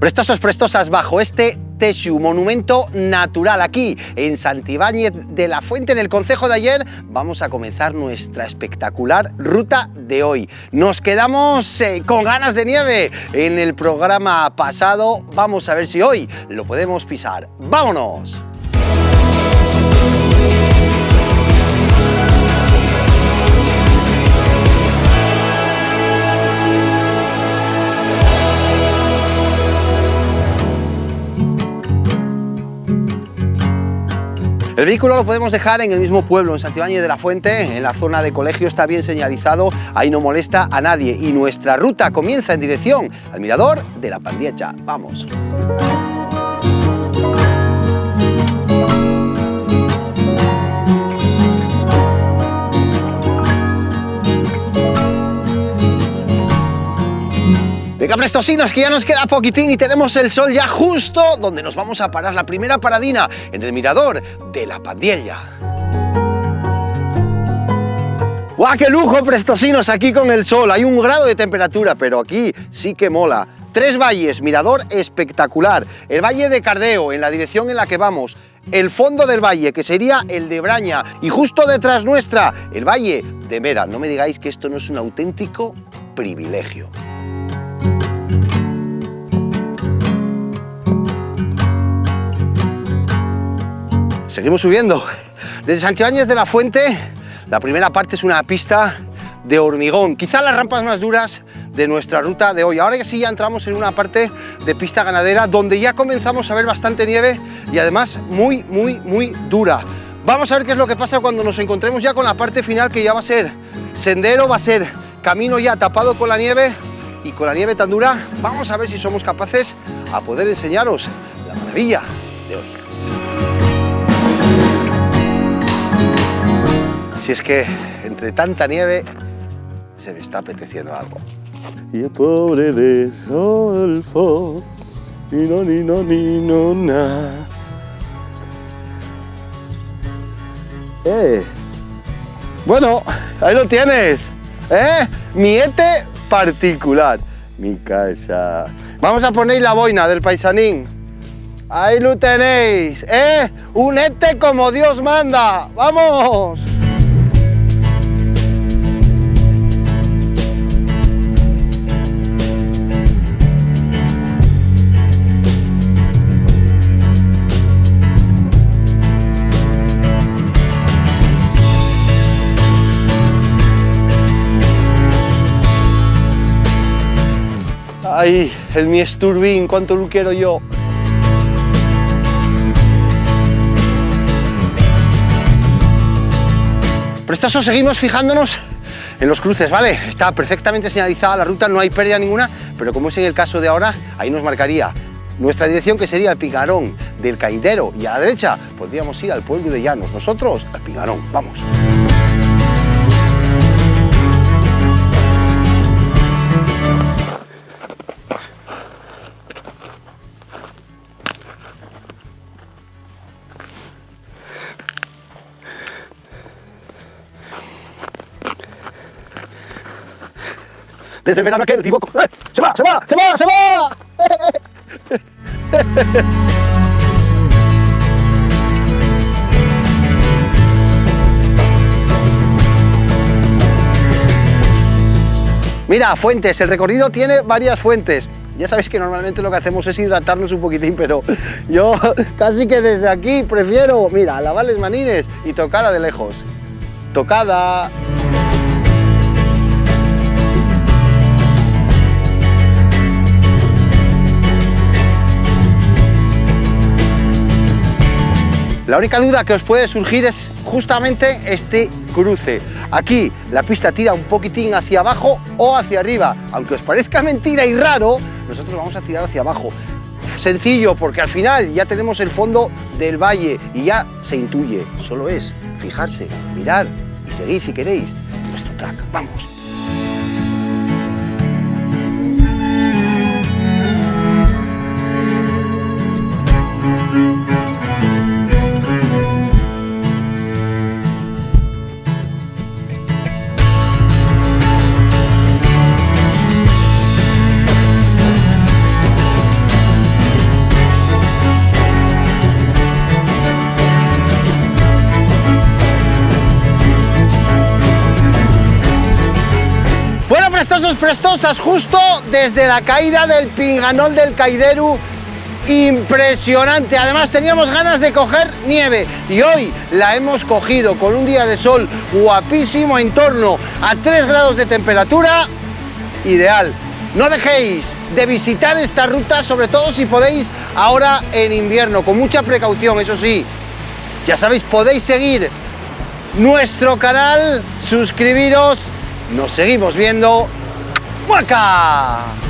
Prestosos, prestosas, bajo este Texu, monumento natural, aquí en Santibáñez de la Fuente, en el concejo de Aller, vamos a comenzar nuestra espectacular ruta de hoy. Nos quedamos con ganas de nieve en el programa pasado, vamos a ver si hoy lo podemos pisar. ¡Vámonos! El vehículo lo podemos dejar en el mismo pueblo, en Santibáñez de la Fuente, en la zona de colegio, está bien señalizado, ahí no molesta a nadie. Y nuestra ruta comienza en dirección al mirador de la Pandiella. ¡Vamos! Venga, prestosinos, que ya nos queda poquitín y tenemos el sol ya justo donde nos vamos a parar la primera paradina, en el mirador de la Pandiella. ¡Guau, qué lujo, prestosinos! Aquí con el sol, hay 1 grado de temperatura, pero aquí sí que mola. 3 valles, mirador espectacular. El valle de Cardeo, en la dirección en la que vamos. El fondo del valle, que sería el de Braña. Y justo detrás nuestra, el valle de Mera. No me digáis que esto no es un auténtico privilegio. Seguimos subiendo. Desde Santibáñez de la Fuente, la primera parte es una pista de hormigón, quizá las rampas más duras de nuestra ruta de hoy. Ahora sí ya entramos en una parte de pista ganadera donde ya comenzamos a ver bastante nieve y además muy dura. Vamos a ver qué es lo que pasa cuando nos encontremos ya con la parte final, que ya va a ser sendero, va a ser camino ya tapado con la nieve, y con la nieve tan dura vamos a ver si somos capaces a poder enseñaros la maravilla de hoy. Si es que entre tanta nieve se me está apeteciendo algo. Y el pobre de Rodolfo, ni no na. Bueno, ahí lo tienes, mi ete particular, mi casa. Vamos a poner la boina del paisanín. Ahí lo tenéis, un ete como Dios manda. ¡Vamos! Ay, el mi Sturbin, cuánto lo quiero yo. Prestosos, seguimos fijándonos en los cruces, ¿vale? Está perfectamente señalizada la ruta, no hay pérdida ninguna, pero como es en el caso de ahora, ahí nos marcaría nuestra dirección, que sería el Pigarón del Caindero, y a la derecha podríamos ir al pueblo de Llanos, nosotros al Pigarón. Vamos. Desde el verano aquel vivo... ¡Se va! Mira, fuentes, el recorrido tiene varias fuentes. Ya sabéis que normalmente lo que hacemos es hidratarnos un poquitín, pero yo casi que desde aquí prefiero, mira, lavar las manines y tocarla de lejos. Tocada. La única duda que os puede surgir es justamente este cruce. Aquí la pista tira un poquitín hacia abajo o hacia arriba. Aunque os parezca mentira y raro, nosotros vamos a tirar hacia abajo. Sencillo, porque al final ya tenemos el fondo del valle y ya se intuye. Solo es fijarse, mirar y seguir, si queréis, nuestro track. ¡Vamos! prestosas, prestosas, justo desde la caída del Pinganol del Caideru. Impresionante, además teníamos ganas de coger nieve y hoy la hemos cogido con un día de sol guapísimo, en torno a 3 grados de temperatura, ideal. No dejéis de visitar esta ruta, sobre todo si podéis ahora en invierno, con mucha precaución, eso sí. Ya sabéis, podéis seguir nuestro canal, suscribiros, nos seguimos viendo. ¡Muaca!